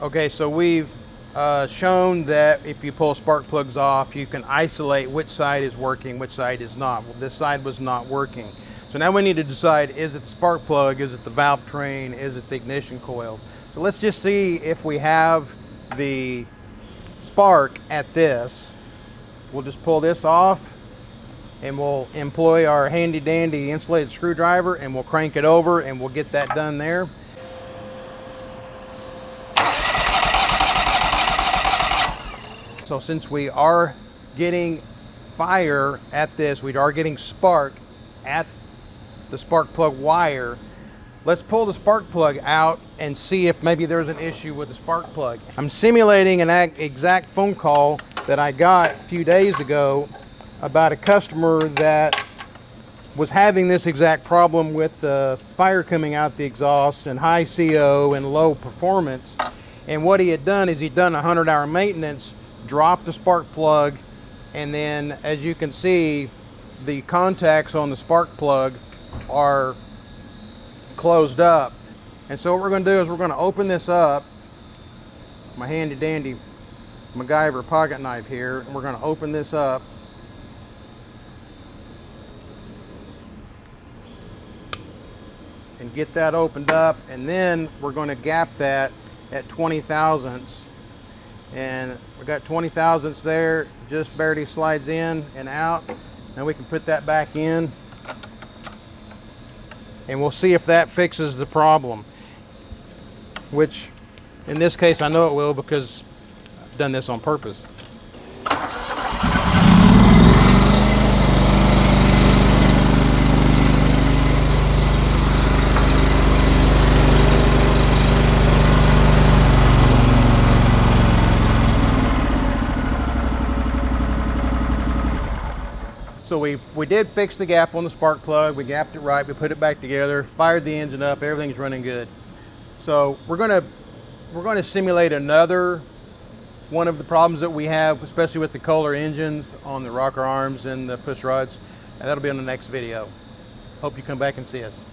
Okay, so we've shown that if you pull spark plugs off, you can isolate which side is working, which side is not. Well, this side was not working. So now we need to decide, is it the spark plug, is it the valve train, is it the ignition coil? So let's just see if we have the spark at this. We'll just pull this off and we'll employ our handy dandy insulated screwdriver and we'll crank it over and we'll get that done there. So since we are getting fire at this, we are getting spark at the spark plug wire, let's pull the spark plug out and see if maybe there's an issue with the spark plug. I'm simulating an exact phone call that I got a few days ago about a customer that was having this exact problem with fire coming out the exhaust and high CO and low performance. And what he had done is he'd done a 100-hour maintenance, dropped the spark plug, and then as you can see, the contacts on the spark plug are closed up. And so what we're going to do is we're going to open this up, my handy dandy MacGyver pocket knife here, and we're going to open this up. And get that opened up, and then we're going to gap that at 20 thousandths. And we got 20 thousandths there, just barely slides in and out. Now we can put that back in and we'll see if that fixes the problem, which in this case I know it will because I've done this on purpose. So we did fix the gap on the spark plug, we gapped it right, we put it back together, fired the engine up, everything's running good. So we're gonna simulate another one of the problems that we have, especially with the Kohler engines on the rocker arms and the push rods, and that'll be on the next video. Hope you come back and see us.